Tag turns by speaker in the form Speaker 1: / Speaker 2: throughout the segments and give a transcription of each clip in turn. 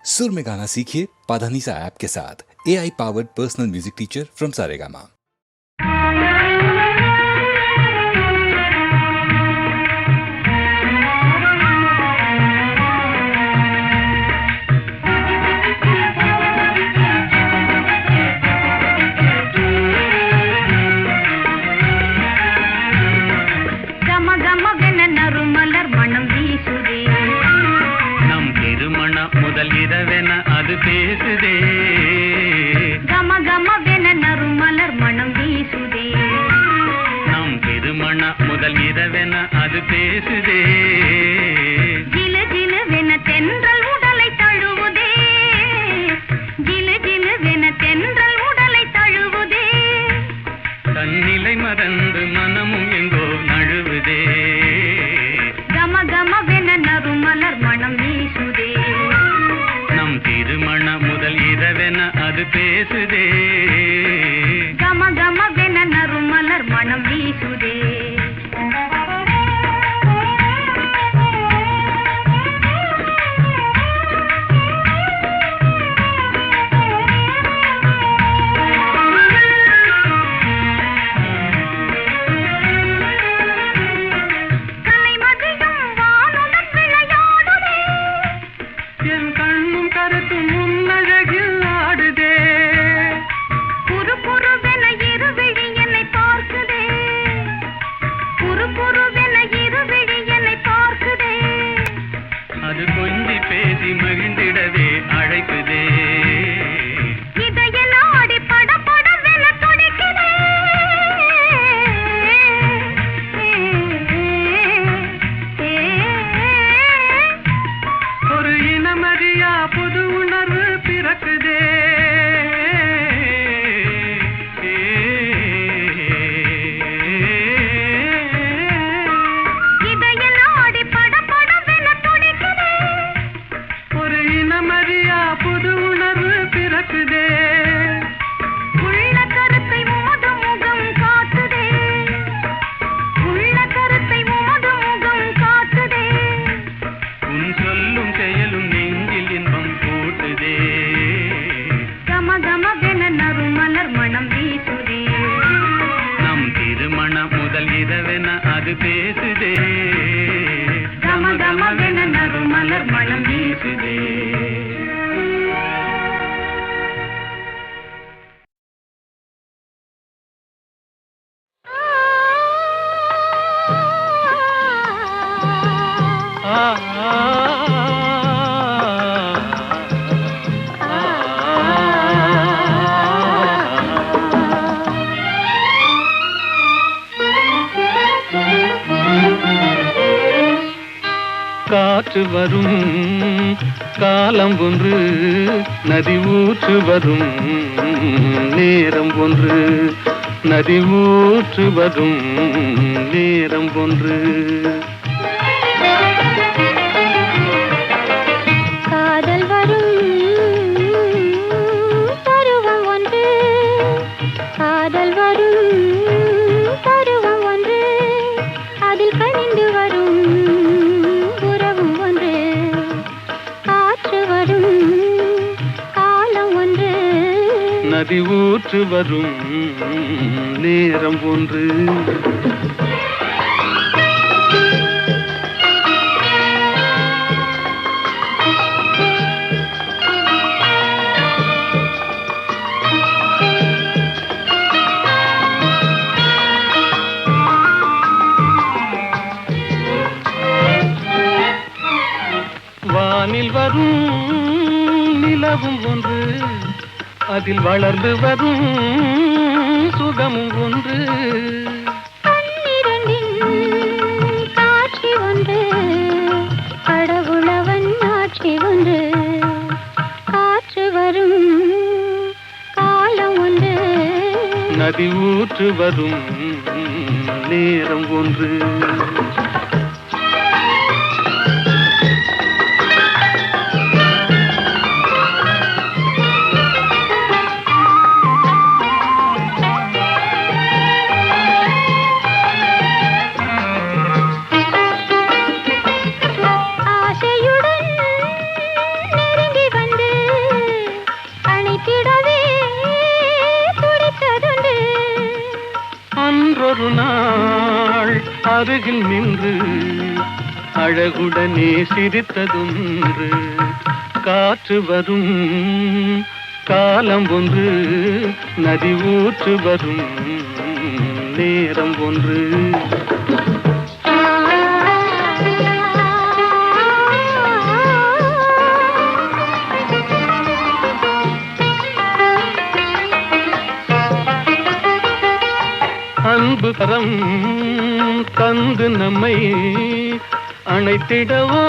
Speaker 1: सुर में गाना सीखिए पाधानीसा ऐप के साथ। AI powered personal music teacher from Saregama.
Speaker 2: முதல் இரவென அது பேசுதே,
Speaker 3: கம கமவென நறுமலர் மனம் வீசுதே.
Speaker 2: நம் திருமண முதல் இரவென அது பேசுதே.
Speaker 3: ஜிலு ஜிலுவென தென்றல் உடலை தழுவுதே, ஜிலு ஜிலுவென தென்றல் உடலை தழுவுதே.
Speaker 2: தன்னிலை மறந்து மனமும் எங்கோ நழுவுதே.
Speaker 3: கம கமவென நறுமலர் மனம் வீசுதே.
Speaker 2: நம் திருமண முதல் இரவென அது பேசுதே.
Speaker 3: கம கமவென நறுமலர் மனம் வீசுதே.
Speaker 2: அது கொஞ்சி பேசி மகிழ்ந்திடவே அழைக்குதே.
Speaker 3: இதையெல்லாடி படபடவென துடிக்குதே.
Speaker 2: ஒரு இனமறியா புது உணர்வு பிறக்குதே. புது உணர்வு பிறக்குதே.
Speaker 3: உள்ள கருத்தை மோத முகம் காட்டுதே, உள்ள கருத்தை மோத முகம் காட்டுதே.
Speaker 2: உன் சொல்லும் செயலும் நெஞ்சில் இன்பம் கூட்டுதே.
Speaker 3: கம கமவென நறுமலர் மனம் வீசுதே.
Speaker 2: நம் திருமண முதல் இரவென அது பேசுதே.
Speaker 3: கம கமவென நறுமலர் மனம் வீசுதே.
Speaker 2: காற்று வரும் காலம் ஒன்று, நதி ஊற்று வரும் நேரம் ஒன்று, நதி ஊற்று வரும் நேரம் ஒன்று.
Speaker 3: காதல் வரும் பருவம் ஒன்று, காதல் வரும் பருவம் ஒன்று, அதில் கனிந்து வரும் உறவும் ஒன்று. காற்று வரும் காலம் ஒன்று,
Speaker 2: நதி ஊற்று வரும் நேரம் ஒன்று. வானில் வரும் நிலவும் ஒன்று, அதில் வளர்ந்து வரும் சுகமும் ஒன்று.
Speaker 3: பன்னிரண்டின் காட்சி ஒன்று, கடவுளவன் ஆட்சி ஒன்று. காற்று வரும் காலம் ஒன்று,
Speaker 2: நதி ஊற்று வரும் நேரம் ஒன்று.
Speaker 3: ஆசையுடன் நெருங்கி வந்து
Speaker 2: ஒரு நாள் அருகில் நின்று அழகுடனே சிரித்ததொன்று. காற்று வரும் காலம் ஒன்று, நதி ஊற்று வரும் நேரம் ஒன்று. அன்பு கரம் தந்து நம்மை அணைத்திடவோ,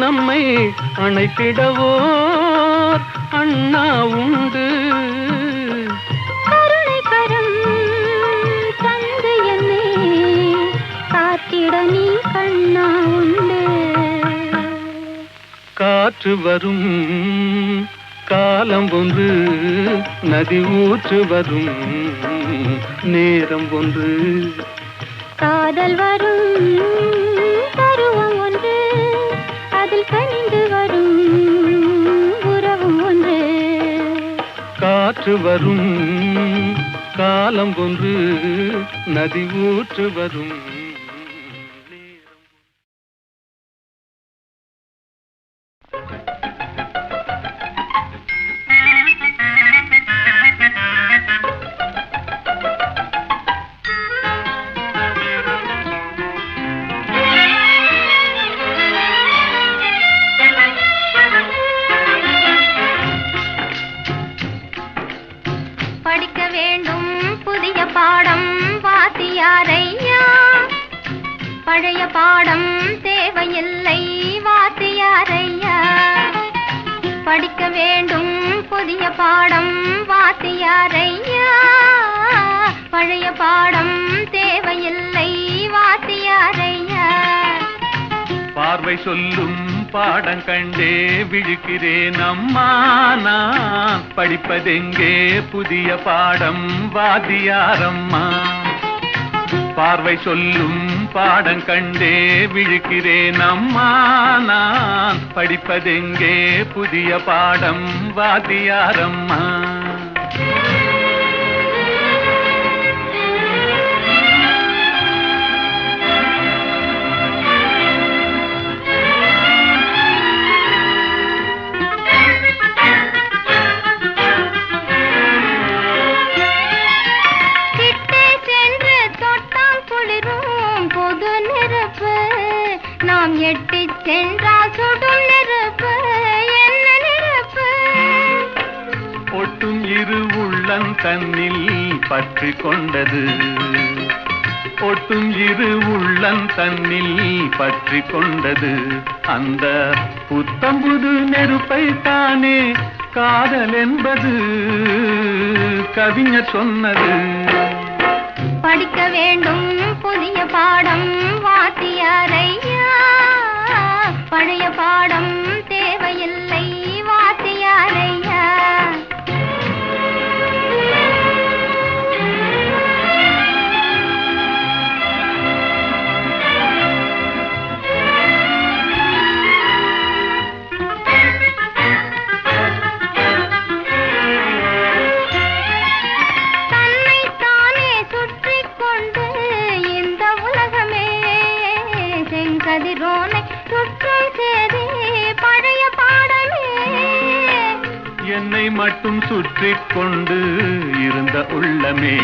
Speaker 2: நம்மை அணைத்திடவோ அண்ணா உண்டு.
Speaker 3: கருணை கரம் தந்து என்னை காத்திட நீ கண்ணா உண்டு.
Speaker 2: காற்று வரும் காலம் ஒன்று, நதி ஊற்று வரும் நேரம் ஒன்று.
Speaker 3: காதல் வரும் பருவம் ஒன்று, அதில் கனிந்து வரும் உறவும் ஒன்று.
Speaker 2: காற்று வரும் காலம் ஒன்று, நதி ஊற்று வரும் நேரம்.
Speaker 3: படிக்க வேண்டும் புதிய பாடம் வாத்தியாரையா, பழைய பாடம் தேவையில்லை வாத்தியாரையா. படிக்க வேண்டும் புதிய பாடம் வாத்தியாரையா, பழைய பாடம் தேவையில்லை வாத்தியாரையா.
Speaker 2: பார்வை சொல்லும் பாடம் கண்டே விழுக்கிறேன் அம்மா, நான் படிப்பதெங்கே புதிய பாடம் வாத்தியாரம்மா. பார்வை சொல்லும் பாடம் கண்டே விழுக்கிறேன் அம்மா, நான் படிப்பதெங்கே புதிய பாடம் வாத்தியாரம்மா.
Speaker 3: நாம் எட்டி சென்றால் சுடும் நெருப்பு, என்ன நெருப்பு?
Speaker 2: ஒட்டும் இரு உள்ளம் தன்னில் பற்றி கொண்டது, ஒட்டும் இரு உள்ளம் தன்னில் பற்றி கொண்டது. அந்த புத்தம்புது நெருப்பை தானே காதல் என்பது கவிஞர் சொன்னது.
Speaker 3: படிக்க வேண்டும் புதிய பாடம் வாத்தியாரையா, பழைய பாடம் தேவையில்லை வாத்தியாரையா. கதிரோனை சுற்றும் சேரி பழைய பாடமே.
Speaker 2: என்னை மட்டும் சுற்றி கொண்டு இருந்த உள்ளமே,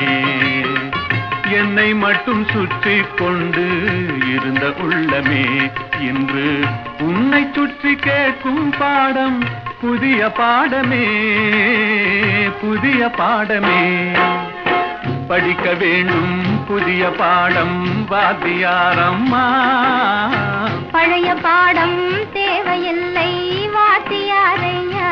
Speaker 2: என்னை மட்டும் சுற்றி கொண்டு இருந்த உள்ளமே, இன்று உன்னை சுற்றி கேட்கும் பாடம் புதிய பாடமே, புதிய பாடமே. படிக்க வேண்டும் புதிய பாடம் வாத்தியாரம்மா,
Speaker 3: பழைய பாடம் தேவையில்லை வாத்தியாரையா.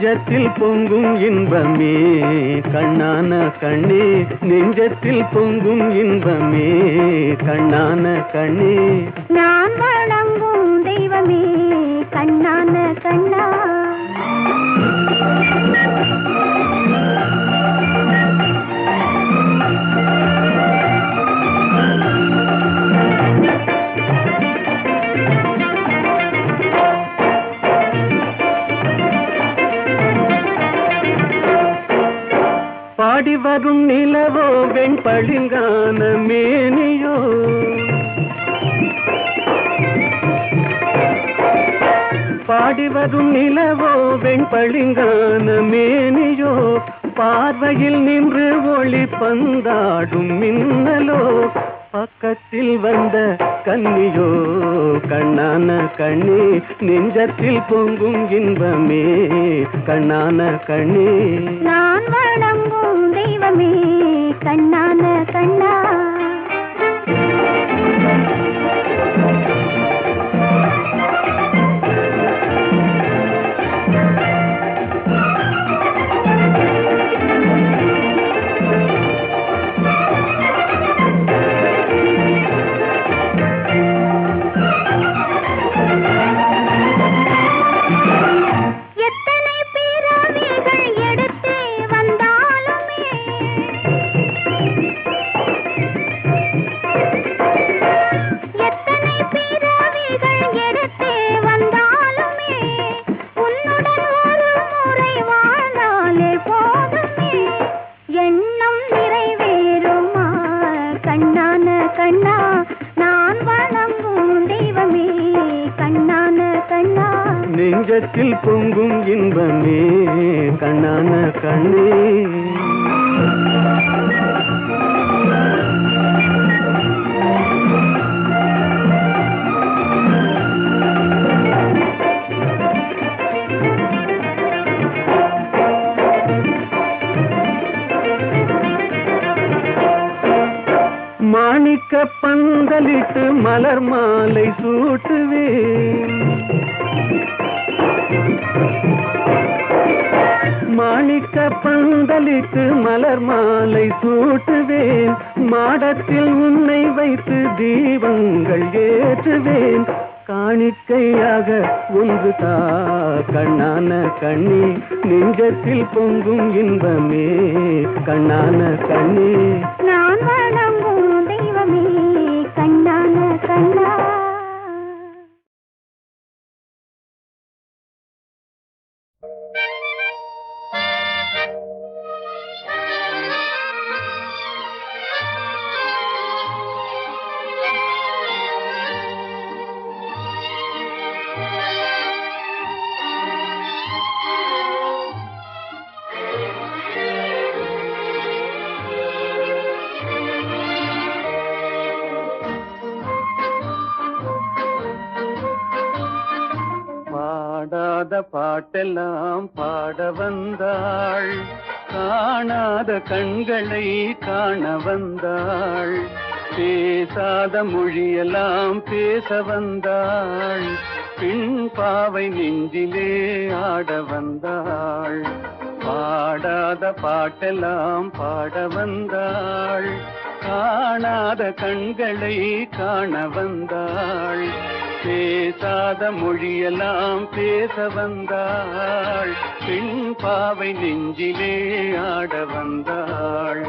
Speaker 4: நெஞ்சத்தில் பொங்கும் இன்பமே கண்ணான கண்ணே நெஞ்சத்தில் பொங்கும் இன்பமே கண்ணான கண்ணே
Speaker 3: நான் வணங்கும் தெய்வமே கண்ணான கண்ணா
Speaker 4: பாடி வரும் நிலவோ வெண்பளிங்கான மேனியோ பாடி வரும் நிலவோ வெண்பளிங்கான மேனியோ பார்வையில் நின்று ஒளி பந்தாடும் மின்னலோ பக்கத்தில் வந்த கன்னியோ கண்ணான கண்ணே நெஞ்சத்தில் பொங்கும் இன்பமே கண்ணான கண்ணே
Speaker 3: நான் வணங்கும் தெய்வமே கண்ணான கண்ணா
Speaker 4: நெஞ்சத்தில் பொங்கும் இன்பமே கண்ணான கண்ணே மாணிக்க பந்தலிட்டு மலர் மாலை சூட்டுவேன் மாணிக்க பந்தலிட்டு மலர் மாலை சூட்டுவேன் மாடத்தில் உன்னை வைத்து தீபங்கள் ஏற்றுவேன் காணிக்கையாக ஒன்று தா கண்ணான கண்ணே நெஞ்சத்தில் பொங்கும் இன்பமே கண்ணான கண்ணே
Speaker 3: நான் வணங்கும் தெய்வமே கண்ணான கண்ணா
Speaker 4: பாடாத பாட்டெல்லாம் பாட வந்தாள் காணாத கண்களை காண வந்தாள் பேசாத மொழியெல்லாம் பேச வந்தாள் பின் பாவை நெஞ்சிலே ஆட வந்தாள் பாடாத பாட்டெல்லாம் பாட வந்தாள் காணாத கண்களை காண வந்தாள் பேசாத மொழியெல்லாம் பேச வந்தாள் பெண் பாவை நெஞ்சிலே ஆட வந்தாள்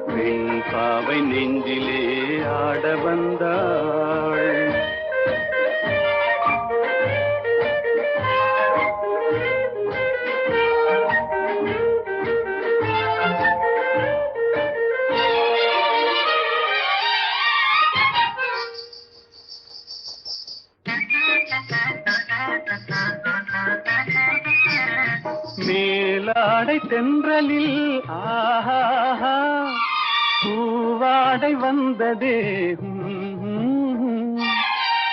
Speaker 4: பெண் பாவை நெஞ்சிலே ஆட வந்தாள் மேலாடை தென்றலில் ஆஹா பூவாடை வந்ததே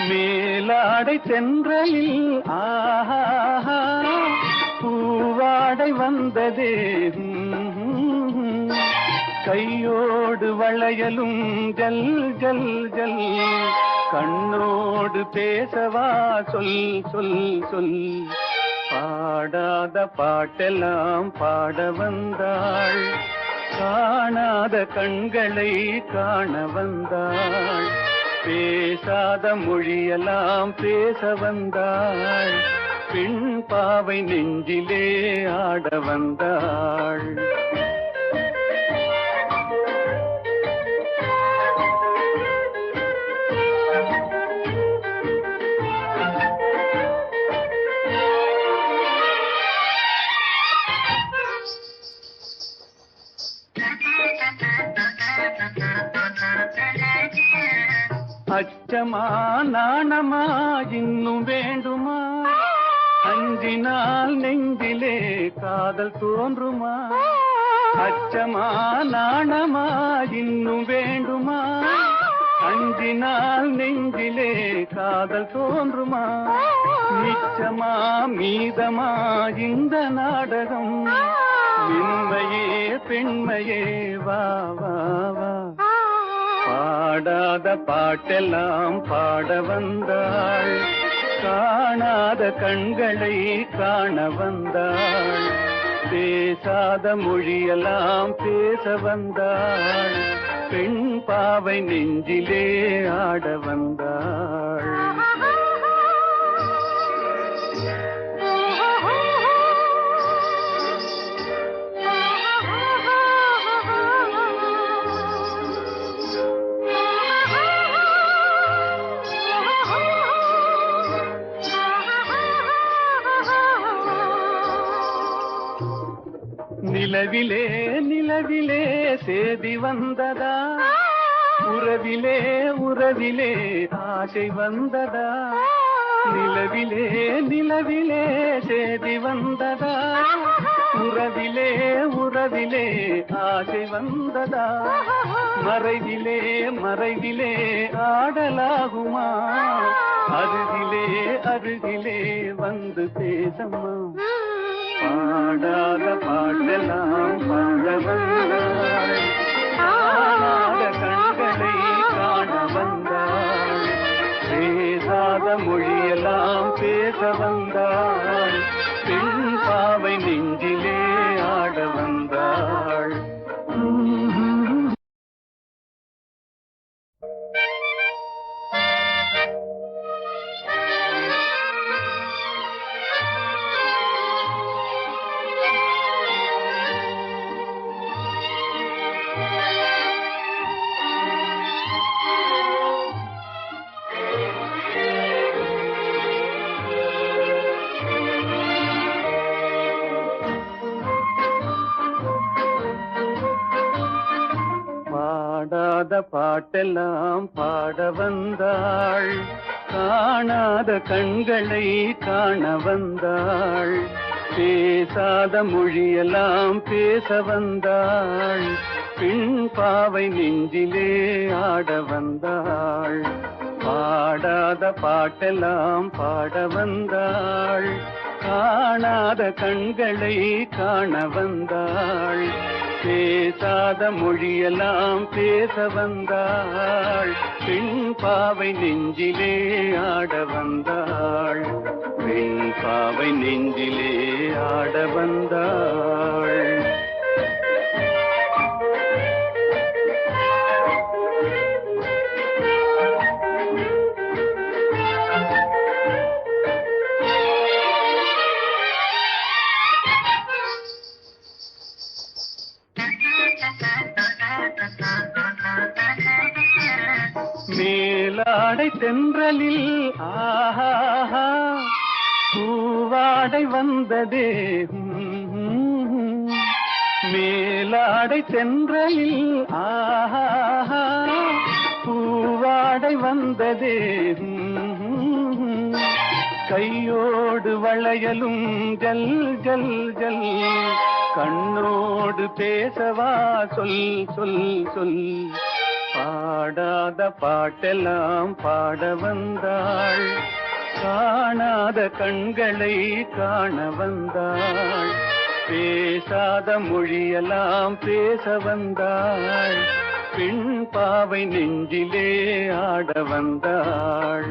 Speaker 4: மேலாடை தென்றலில் ஆஹா பூவாடை வந்ததே கையோடு வளையலும் ஜல் ஜல் ஜல் கண்ணோடு பேசவா சொல் சொல் சொல் பாடாத பாட்டெல்லாம் பாட வந்தாள், காணாத கண்களை காண வந்தாள், பேசாத மொழியெல்லாம் பேச வந்தாள், பெண் பாவை நெஞ்சிலே ஆட வந்தாள். அச்சமா நாணமா இன்னும் வேண்டுமா, அஞ்சினால் நெஞ்சிலே காதல் தோன்றுமா. அச்சமா நாணமா இன்னும் வேண்டுமா, அஞ்சினால் நெஞ்சிலே காதல் தோன்றுமா. மிச்சமா மீதமா இந்த நாடகம், மென்மையே பெண்மையே வா வா வா. பாடாத பாட்டெல்லாம் பாட வந்தாள், காணாத கண்களை காண வந்தாள், பேசாத மொழியெல்லாம் பேச வந்தாள், பெண் பாவை நெஞ்சிலே ஆட வந்தாள். நிலவிலே நிலவிலே சேதி வந்ததா, உறவிலே உறவிலே ஆசை வந்ததா. நிலவிலே நிலவிலே சேதி வந்ததா, உறவிலே உறவிலே ஆசை வந்ததா. மறைவிலே மறைவிலே ஆடலாகுமா, அருகிலே அருகிலே வந்து பேசம்மா. பாடாத பாட்டெல்லாம் பாட வந்தாள், காணாத கண்களை காண வந்தாள், பேசாத மொழியெல்லாம் பேச வந்தாள், பெண் பாவை நெஞ்சிலே ஆட வந்தாள். பாடாத பாட்டெல்லாம் பாட வந்தாள், காணாத கண்களை காண வந்தாள், பேசாத மொழியெல்லாம் பேச வந்தாள், பெண் பாவை நெஞ்சிலே ஆட வந்தாள். பாடாத பாட்டெல்லாம் பாட வந்தாள், காணாத கண்களை காண வந்தாள், பேசாத மொழியெல்லாம் பேச வந்தாள், பெண் பாவை நெஞ்சிலே ஆட வந்தாள், பெண் பாவை நெஞ்சிலே ஆட வந்தாள். மேலாடை தென்றலில் ஆஹா பூவாடை வந்ததே, மேலாடை தென்றலில் ஆஹா பூவாடை வந்ததே. கையோடு வளையலும் ஜல் ஜல் ஜல், கண்ணோடு பேசவா சொல் சொல் சொல். பாடாத பாட்டெல்லாம் பாட வந்தாள், காணாத கண்களை காண வந்தாள், பேசாத மொழியெல்லாம் பேச வந்தாள், பெண் பாவை நெஞ்சிலே ஆட வந்தாள்.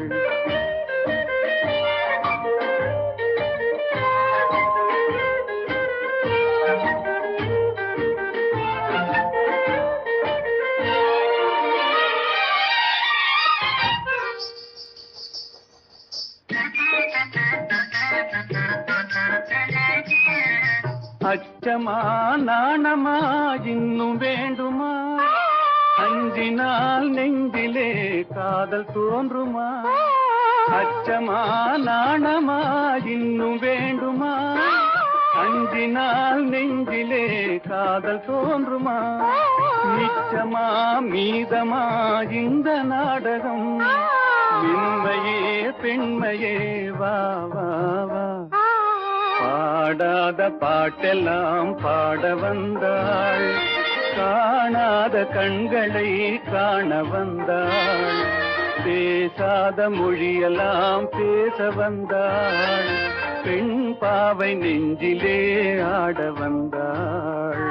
Speaker 4: அச்சமா நாணமா இன்னும் வேண்டுமா அஞ்சினால் நெஞ்சிலே காதல் தோன்றுமா அச்சமா நாணமா இன்னும் வேண்டுமா அஞ்சினால் நெஞ்சிலே காதல் தோன்றுமா மிச்சமா மீதமா இந்த நாடகம் மென்மையே பெண்மையே வா வா வா பாடாத பாட்டெல்லாம் பாட வந்தாள் காணாத கண்களை காண வந்தாள் பேசாத மொழியெல்லாம் பேச வந்தாள் பெண் பாவை நெஞ்சிலே ஆட வந்தாள்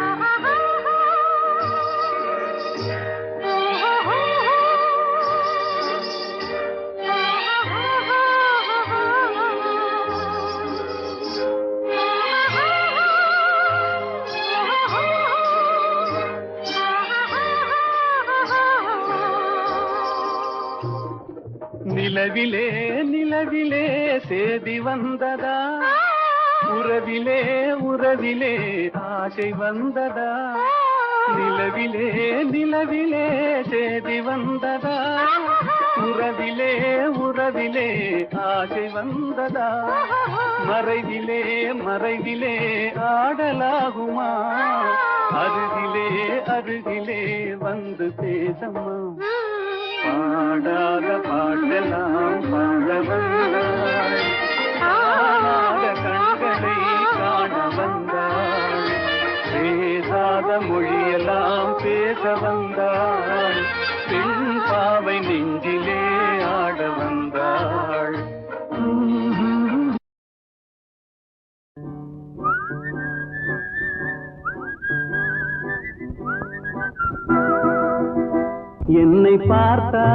Speaker 4: நிலவிலே நிலவிலே சேதி வந்ததா உறவிலே உறவிலே ஆசை வந்ததா நிலவிலே நிலவிலே சேதி வந்ததா உறவிலே உறவிலே ஆசை வந்ததா மறைவிலே மறைவிலே ஆடலாகுமா அருகிலே அருகிலே வந்து பேசம்மா பாடாத பாட்டெல்லாம் பாட வந்தாள் காணாத கண்களை காண வந்தாள் பேசாத மொழியெல்லாம் பேச வந்தாள் பெண் பாவை நெஞ்சிலே ஆட வந்தாள் என்னை பார்த்தா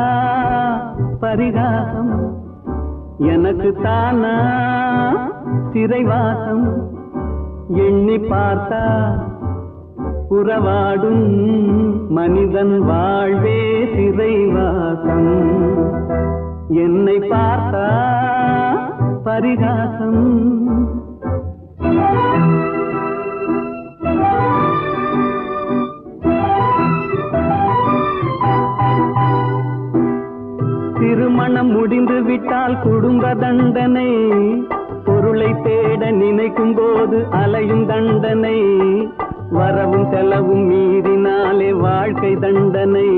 Speaker 4: பரிகாசம் எனக்கு தானா சிறைவாசம் எண்ணி பார்த்தா உறவாடும் மனிதன் வாழ்வே சிறைவாசம் என்னை பார்த்தா பரிகாசம் திருமணம் முடிந்து விட்டால் குடும்ப தண்டனை பொருளை தேட நினைக்கும் போது அலையும் தண்டனை வரவும் செலவும் மீறினாலே வாழ்க்கை தண்டனை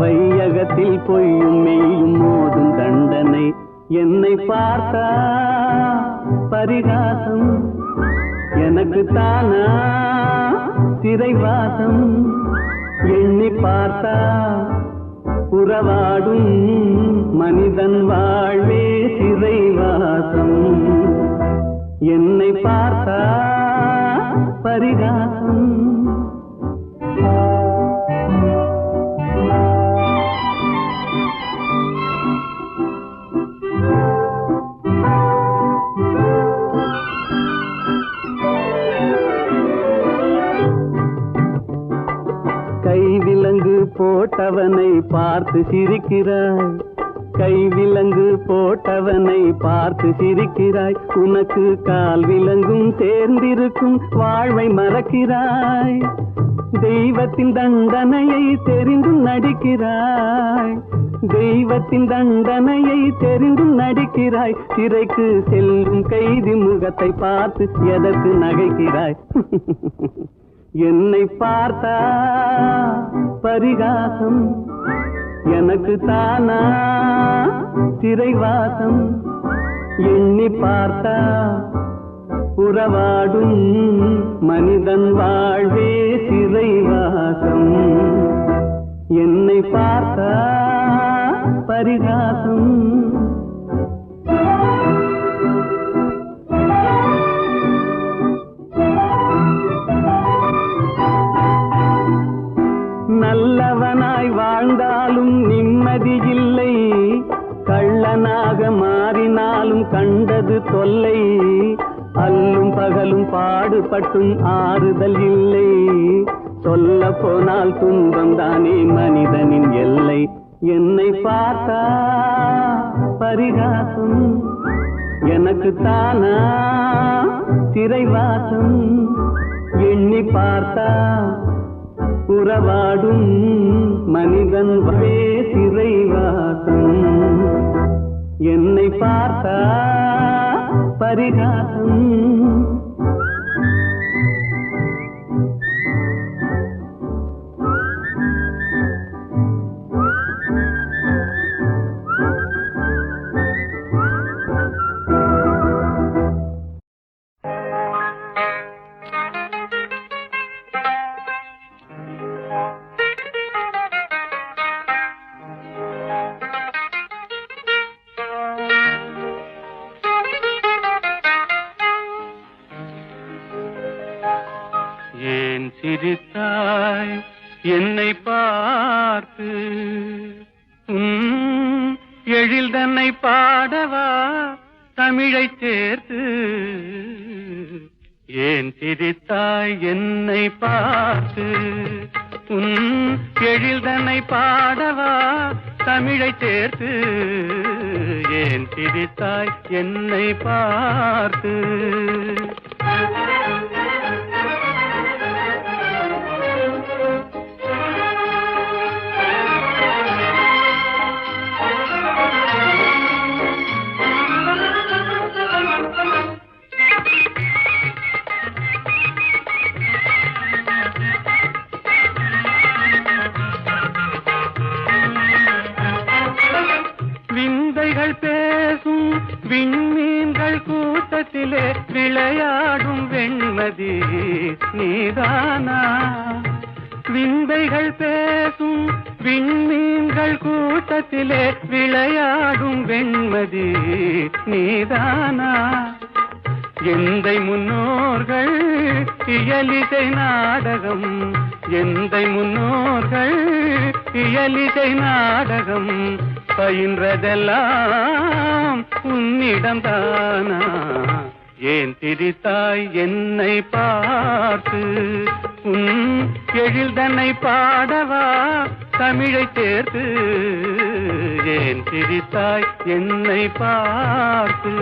Speaker 4: வையகத்தில் பொய்யும் மெய்யும் மோதும் தண்டனை என்னை பார்த்தா பரிகாசம் எனக்கு தானா சிறைவாசம் எண்ணி பார்த்தா உறவாடும் மனிதன் வாழ்வே சிறைவாசம் என்னை பார்த்தா பரிகாசம் கைவிலங்கு போட்டவனை பார்த்து சிரிக்கிறாய் கைவிலங்கு போட்டவனை பார்த்து சிரிக்கிறாய் உனக்கு கால் விலங்கும் சேர்ந்திருக்கும் வாழ்வை மறக்கிறாய் தெய்வத்தின் தண்டனையை தெரிந்தும் நடிக்கிறாய் தெய்வத்தின் தண்டனையை தெரிந்தும் நடிக்கிறாய் சிறைக்கு செல்லும் கைதி முகத்தை பார்த்து எதற்கு நகைக்கிறாய் என்னை பார்த்தா பரிகாசம் எனக்கு தானா சிறைவாசம் எண்ணி பார்த்தா உறவாடும் மனிதன் வாழ்வே சிறைவாசம் என்னை பார்த்தா பரிகாசம் நல்லவனாய் வாழ்ந்தாலும் நிம்மதி இல்லை கள்ளனாக மாறினாலும் கண்டது தொல்லை அல்லும் பகலும் பாடுபட்டும் ஆறுதல் இல்லை சொல்ல போனால் துன்பம் தானே மனிதனின் எல்லை என்னை பார்த்தா பரிகாசம் எனக்கு தானா சிறைவாசம் பார்த்தா உறவாடும் மனிதன் வே சிறைவாசம். என்னை பார்த்தா பரிகாசம்.
Speaker 2: ஏன் சிரித்தாய் என்னை பார்த்து? எழில் தன்னை பாடவா தமிழை சேர்த்து? ஏன் சிரித்தாய் என்னை பார்த்து? எழில் தன்னை பாடவா தமிழை சேர்த்து? ஏன் சிரித்தாய் என்னை பார்த்து? விந்தைகள் பேசும் விண்மீன்கள் கூட்டத்திலே விளையாடும் வெண்மதி நீதானா? விந்தைகள் பேசும் விண்மீன்கள் கூட்டத்திலே விளையாடும் வெண்மதி நீதானா? எந்தை முன்னோர்கள் இயலிசை நாடகம், எந்தை முன்னோர்கள் இயலிசை நாடகம் பயின்றதெல்லாம் உன்னிடம் தானா? ஏன் திரித்தாய் என்னை பார்த்து? எழில் தன்னை பாடவா தமிழை சேர்த்து? ஏன் திரித்தாய் என்னை பார்த்து?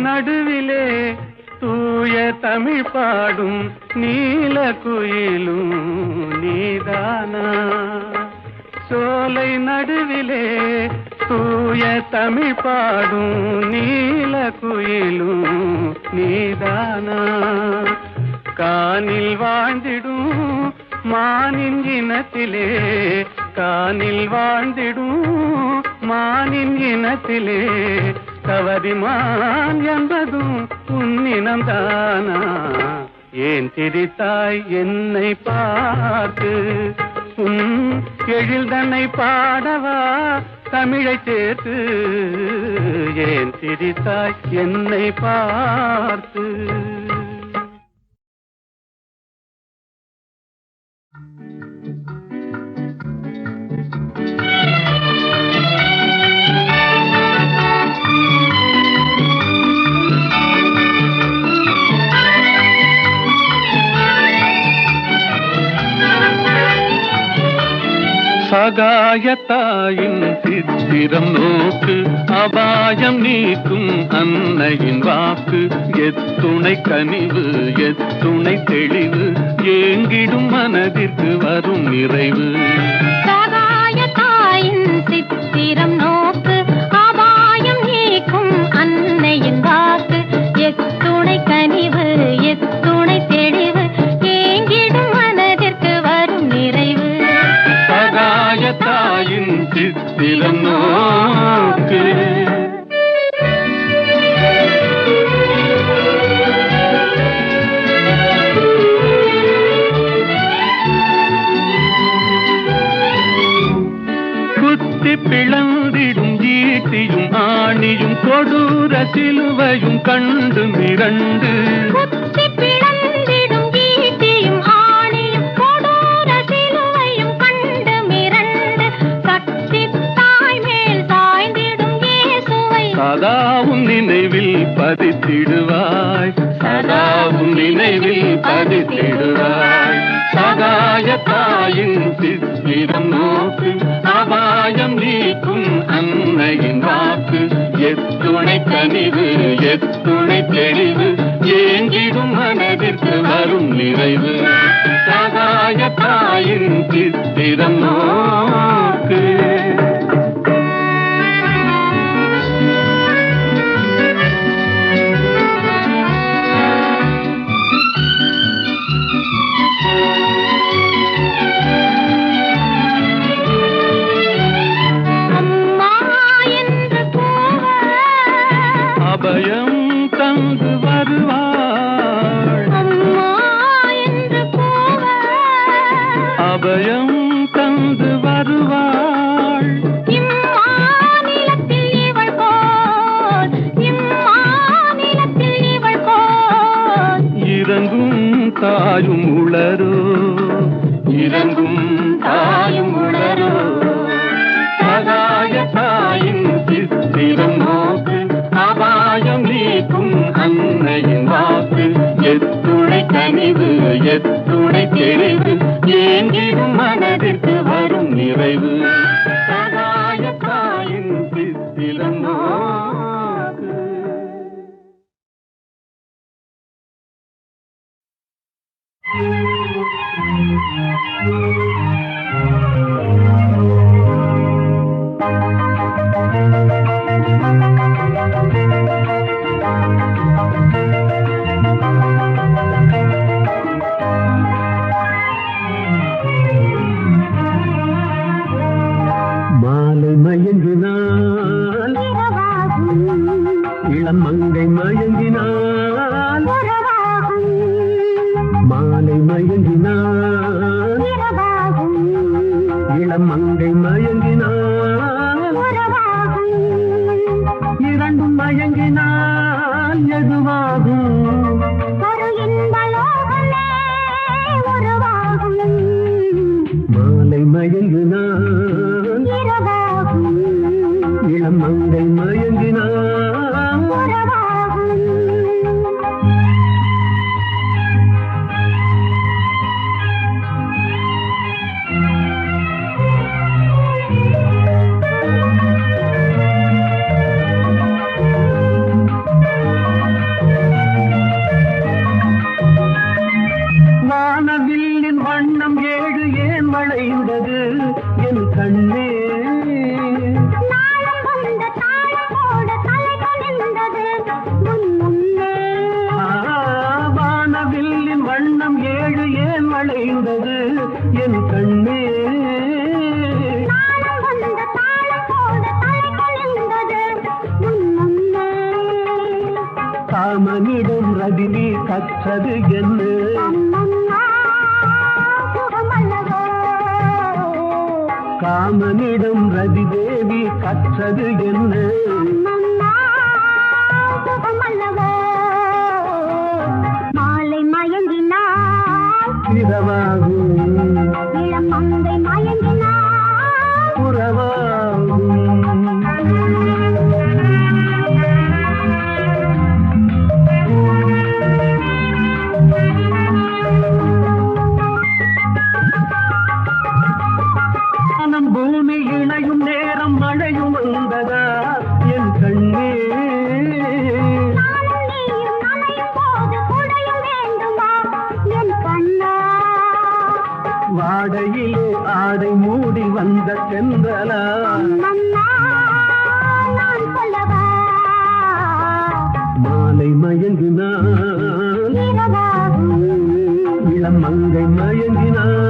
Speaker 2: நடுவிலே தூய தமிழ் பாடும் நீல குயிலும் நீதானா? சோலை நடுவிலே தூய தமிழ் பாடும் நீல குயிலும் நீதானா? கானில் வாழ்ந்திடும் மானின் இனத்திலே, கானில் வாழ்ந்திடும் மானின் இனத்திலே கவரிமான் என்பதும் உன்னினம்தானா? ஏன் சிரித்தாய் என்னை பார்த்து? எழில் தன்னை பாடவா தமிழை சேர்த்து? ஏன் சிரித்தாய் என்னை பார்த்து?
Speaker 4: சகாயத்தாயின் சித்திரம் நோக்கு, அபாயம் நீக்கும் அன்னையின் வாக்கு. எத்துணை கனிவு எத்துணை தெளிவு, ஏங்கிடும் மனதிற்கு வரும் நிறைவு.
Speaker 3: சகாயத்தாயின் சித்திரம் நோக்கு, அபாயம் நீக்கும் அன்னையின் வாக்கு. எத்துணை கனிவு எத்துணை தெளிவு, ஏங்கிடும் மனதிற்கு வரும் நிறைவு.
Speaker 4: சகாயத்தாயின் சித்திரம் நோக்கு. குத்தி பிளந்திடும் ஈட்டியும் ஆணியும் கொடூர சிலுவையும் கண்டு மிரண்டு,
Speaker 3: குத்தி பிளந்திடும்
Speaker 4: மன்னித்திடுவாய். சகாய தாயின் சித்திரம் நோக்கு, அபாயம் நீக்கும் அன்னையின் வாக்கு. எத்துணை கனிவு எத்துணை தெளிவு, ஏங்கிடும் மனதிற்கு வரும் நிறைவு. சகாய தாயின் சித்திரம் நோக்கு. அபயம் தந்து வருவாள், அபயம் தந்து வருவாள்.
Speaker 3: இம்மாநிலத்தில் இவள் போல், இம்மாநிலத்தில் இவள் போல்
Speaker 4: இறங்கும் தாயும் உளரோ, இறங்கும் தாயும் உளரோ. சகாய தாயின் சித்திரம் நோக்கு, அபாயம் நீக்கும் அன்னையின் வாக்கு. எத்துணை கனிவு எத்துணை தெளிவு, ஏங்கிடும் மனதிற்கு வரும் நிறைவு. சகாய தாயின் சித்திரம் நோக்கு. மாலை மயங்கினால் இளம் மங்கை மயங்கினால், மாலை மயங்கினால் இளம் மங்கை மயங்கினால், இரண்டும் மயங்கினால் எதுவாகும்? மாலை மயங்கினால் இளம் மங்கை மயங்கினால், வானவில்லின் வண்ணம் ஏழு ஏன் வளைந்தது என் கண்ணே? வானவில்லின் வண்ணம் ஏழு ஏன் வளைந்தது என் கண்ணே? காமனிடம் ரதினி கற்றது என்ன? காமனிடம் ரதி தேவி கற்றது என்ன?
Speaker 3: மாலை மயங்கினாள்
Speaker 4: இரவாகும்
Speaker 3: இளம் மங்கை மயங்கினாள்,
Speaker 4: புறவாகும். பூமி இணையும் நேரம் மழையும் வந்ததா என் கண்ணே? வாடையிலே ஆடை மூடி வந்த சென்றலா, மாலை மயங்கினால் இளம் மங்கை மயங்கினால்,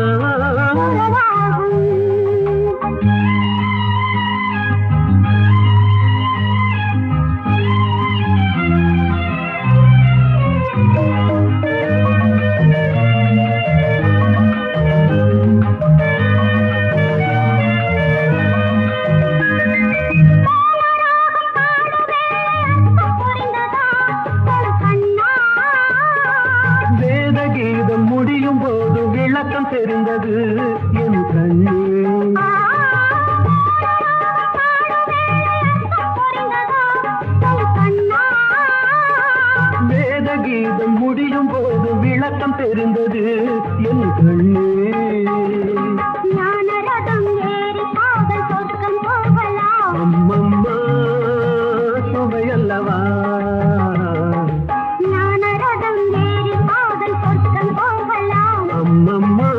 Speaker 4: தெரிந்தது என் கண்ணே. வேத கீதம் முடியும் போது விளக்கம் தெரிந்தது என் கண்ணே.
Speaker 3: ஞான ரதம் ஏறி காதல் சொர்க்கம் போகலாம்.
Speaker 4: அம்மம்மா சுவையல்லவா.
Speaker 3: ஞான ரதம் ஏறி காதல் சொர்க்கம் போகலாம்.
Speaker 4: அம்மம்மா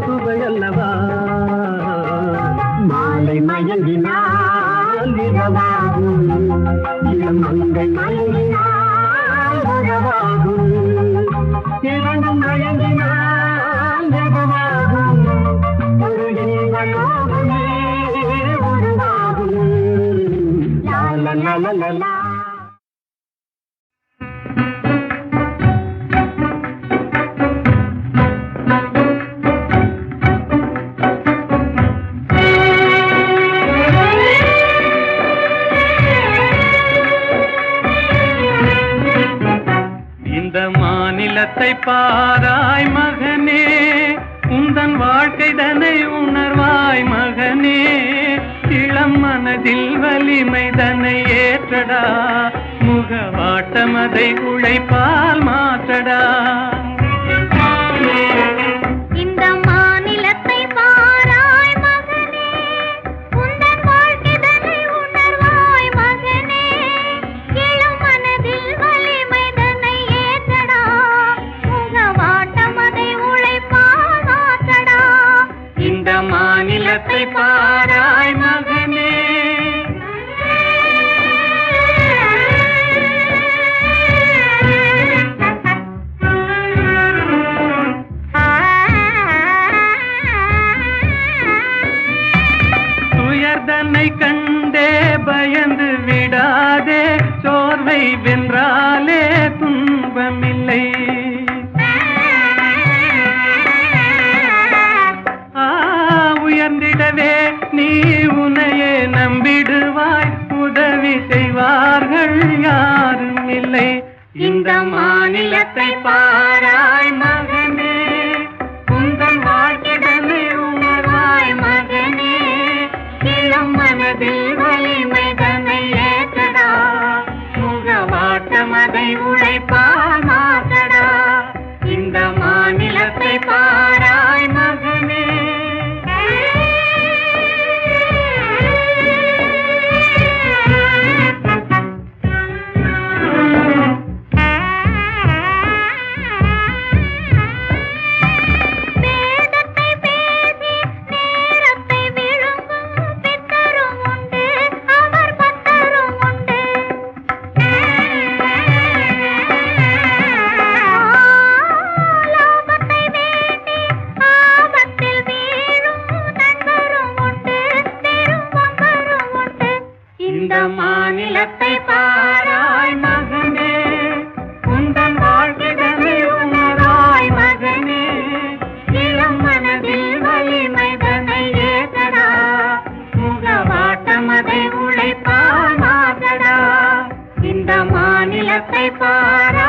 Speaker 4: சுவையல்லவா. மாலை மயங்கினால் இரவாகும், இளம் மங்கை மயங்கினால் உறவாகும். இரண்டும் மயங்கினால் இரவாகும், ஒரு இன்பலோகமே உருவாகும். லா லா லா லா லா லா.
Speaker 2: இந்த மாநிலத்தை பாராய் மகனே, உந்தன் வாழ்க்கை தனை உணர்வாய் மகனே. இளம் மனதில் வலிமை தனை ஏற்றடா, முகவாட்டம் அதை உழைப்பால் மாற்றடா.
Speaker 3: இந்த மாநிலத்தை பாராய் மகனே, உந்தன் வாழ்க்கை தன்னை உணர்வாய் மகனே. இளம் மனதில் வலிமை தன்னை ஏற்றடா, முகவாட்டம் அதை உழைப்பால் மாற்றடா.
Speaker 2: இந்த மாநிலத்தை பாராய் மகனே. துயர்தனை கண்டே பயந்து விடாதே, சோர்வை வென்றாலே துன்பமில்லை. உயர்ந்திடவே நீ உன்னையே நம்பிடுவாய், உதவி செய்வார்கள் யாரும் இல்லை. இந்த மாநிலத்தை பாராய் மகனே, உந்தன் வாழ்க்கைதனை உணர்வாய் மகனே. இளம் மனதில் வலிமை தன்னை ஏற்றடா, முகவாட்டம் அதை உழைப்பால் மாற்றடா. இந்த மாநிலத்தை பாராய் மகனே.
Speaker 3: வேதத்தை பேசி நேரத்தை விழுங்கும் பித்தரும் உண்டு, அவர் பக்தரும் உண்டு. லாபத்தை வேண்டி ஆபத்தில் வீழும் நண்பரும் உண்டு, பெரும் பம்பரும் உண்டு.
Speaker 2: இந்த மாநிலத்தை பாராய் மகனே, உந்தன் வாழ்க்கைதனை உணராய் மகனே. இளம் மனதில் வலிமை தன்னை ஏற்றடா, முகவாட்டம் அதை உழைப்பால் மாற்றடா. இந்த மாநிலத்தை பாராய்